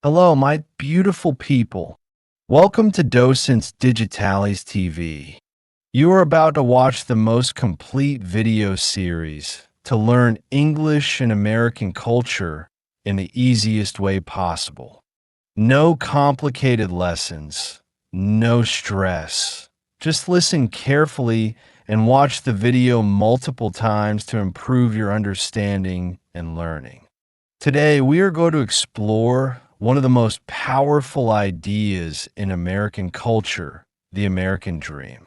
Hello, my beautiful people. Welcome to Docentes DigitalesTV. You are about to watch the most complete video series to learn English and American culture in the easiest way possible. No complicated lessons, no stress. Just listen carefully and watch the video multiple times to improve your understanding and learning. Today, we are going to explore one of the most powerful ideas in American culture, the American dream.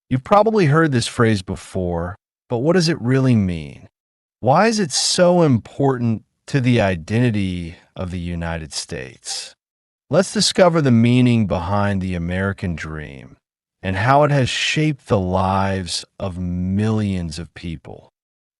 You've probably heard this phrase before, but what does it really mean? Why is it so important to the identity of the United States? Let's discover the meaning behind the American dream and how it has shaped the lives of millions of people.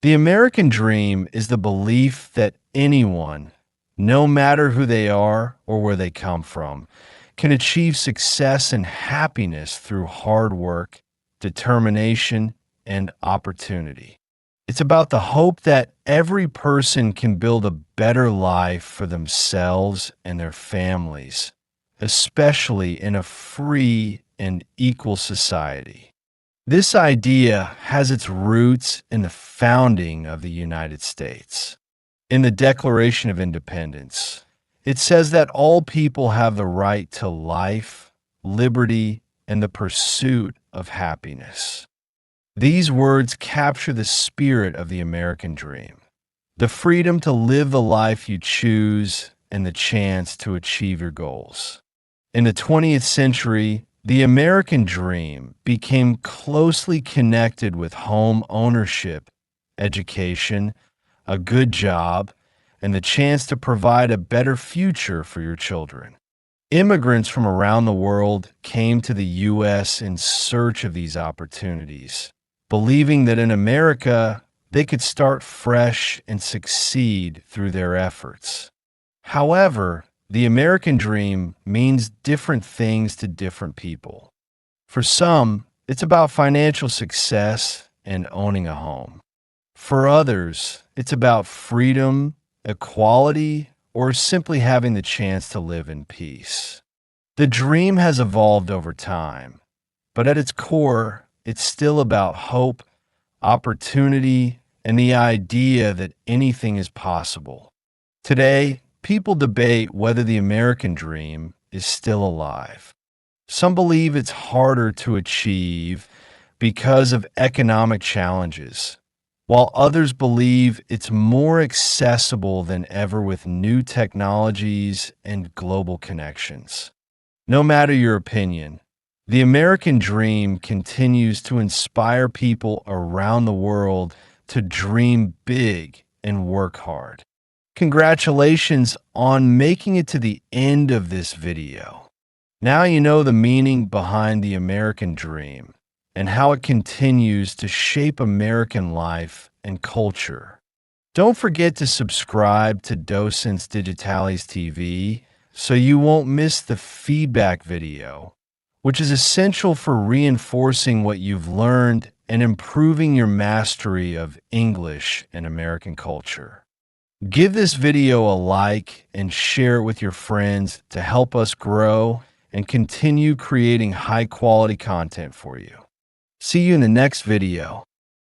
The American dream is the belief that anyone, no matter who they are or where they come from, can achieve success and happiness through hard work, determination, and opportunity. It's about the hope that every person can build a better life for themselves and their families, especially in a free and equal society. This idea has its roots in the founding of the United States. In the Declaration of Independence, it says that all people have the right to life, liberty, and the pursuit of happiness. These words capture the spirit of the American dream, the freedom to live the life you choose and the chance to achieve your goals. In the 20th century, the American dream became closely connected with home ownership, education, a good job, and the chance to provide a better future for your children. Immigrants from around the world came to the U.S. in search of these opportunities, believing that in America they could start fresh and succeed through their efforts. However, the American dream means different things to different people. For some, it's about financial success and owning a home. For others, it's about freedom, equality, or simply having the chance to live in peace. The dream has evolved over time, but at its core, it's still about hope, opportunity, and the idea that anything is possible. Today, people debate whether the American dream is still alive. Some believe it's harder to achieve because of economic challenges, while others believe it's more accessible than ever with new technologies and global connections. No matter your opinion, the American dream continues to inspire people around the world to dream big and work hard. Congratulations on making it to the end of this video. Now you know the meaning behind the American dream and how it continues to shape American life and culture. Don't forget to subscribe to Docentes DigitalesTV so you won't miss the feedback video, which is essential for reinforcing what you've learned and improving your mastery of English and American culture. Give this video a like and share it with your friends to help us grow and continue creating high-quality content for you. See you in the next video.